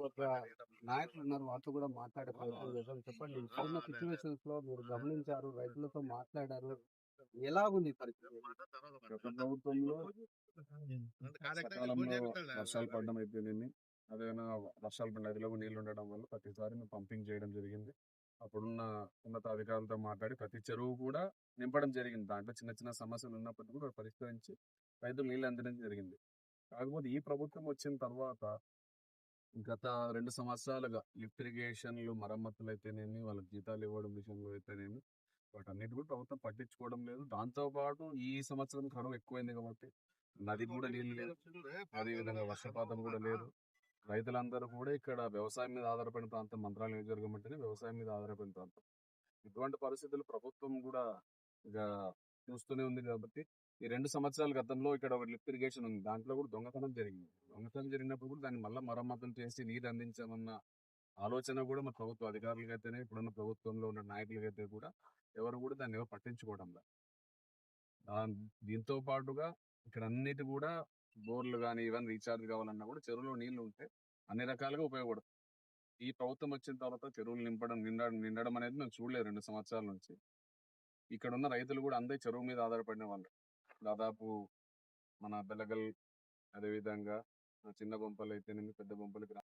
ఒక నాయకులు ఉన్నారు. వాళ్ళతో కూడా మాట్లాడే ప్రయత్నం చేద్దాం. చెప్పండి. ఇప్పుడున్న సిట్యుయేషన్స్ లో మీరు గమనించారు, రైతులతో మాట్లాడారు. ఎలాగుంది పరిస్థితి? గత ప్రభుత్వంలో సకాలంలో వర్షాలు పడడం అయితేనేమి, అదేనా వర్షాలు పడిన నదిలోకి నీళ్లు ఉండడం వల్ల ప్రతిసారి మేము పంపింగ్ చేయడం జరిగింది. అప్పుడున్న ఉన్నతాధికారులతో మాట్లాడి ప్రతి చెరువు కూడా నింపడం జరిగింది. దాంట్లో చిన్న చిన్న సమస్యలు ఉన్నప్పటికీ కూడా పరిష్కరించి రైతులు నీళ్లు అందించడం జరిగింది. కాకపోతే ఈ ప్రభుత్వం వచ్చిన తర్వాత గత 2 సంవత్సరాలుగా లిఫ్ట్ ఇరిగేషన్లు మరమ్మతులు అయితేనేమి, వాళ్ళకి జీతాలు ఇవ్వడం విషయంలో అయితేనేమి, వాటన్నిటి కూడా ప్రభుత్వం పట్టించుకోవడం లేదు. దాంతో పాటు ఈ సంవత్సరం కరువు ఎక్కువైంది కాబట్టి నది కూడా నీళ్ళు లేదు. అదేవిధంగా వర్షపాతం కూడా లేదు. రైతులందరూ కూడా ఇక్కడ వ్యవసాయం మీద ఆధారపడిన ప్రాంతం మంత్రాల నియోజకవర్గం అంటేనే వ్యవసాయం మీద ఆధారపడిన ప్రాంతం. ఇటువంటి పరిస్థితులు ప్రభుత్వం కూడా ఇక చూస్తూనే ఉంది కాబట్టి ఈ 2 సంవత్సరాల గతంలో ఇక్కడ ఒక లిఫ్ట్ ఇరిగేషన్ ఉంది. దాంట్లో కూడా దొంగతనం జరిగింది. దొంగతనం జరిగినప్పుడు కూడా దాన్ని మళ్ళీ మరమ్మతులు చేసి నీరు అందించామన్న ఆలోచన కూడా మన ప్రభుత్వ అధికారులకైతేనే, ఇప్పుడున్న ప్రభుత్వంలో ఉన్న నాయకులకైతే కూడా ఎవరు కూడా దాన్ని ఎవరు పట్టించుకోవడం లేదు. దీంతో పాటుగా ఇక్కడ అన్నిటి కూడా బోర్లు కానీ ఇవన్నీ రీఛార్జ్ కావాలన్నా కూడా చెరువులో నీళ్లు ఉంటే అన్ని రకాలుగా ఉపయోగపడుతుంది. ఈ ప్రభుత్వం వచ్చిన తర్వాత చెరువులు నిండడం అనేది మేము చూడలేదు 2 సంవత్సరాల నుంచి. ఇక్కడ ఉన్న రైతులు కూడా అందరూ చెరువు మీద ఆధారపడిన వాళ్ళు. దాదాపు మన బెలగల్, అదేవిధంగా చిన్న బొంపలు అయితేనేమి, పెద్ద బొంపలు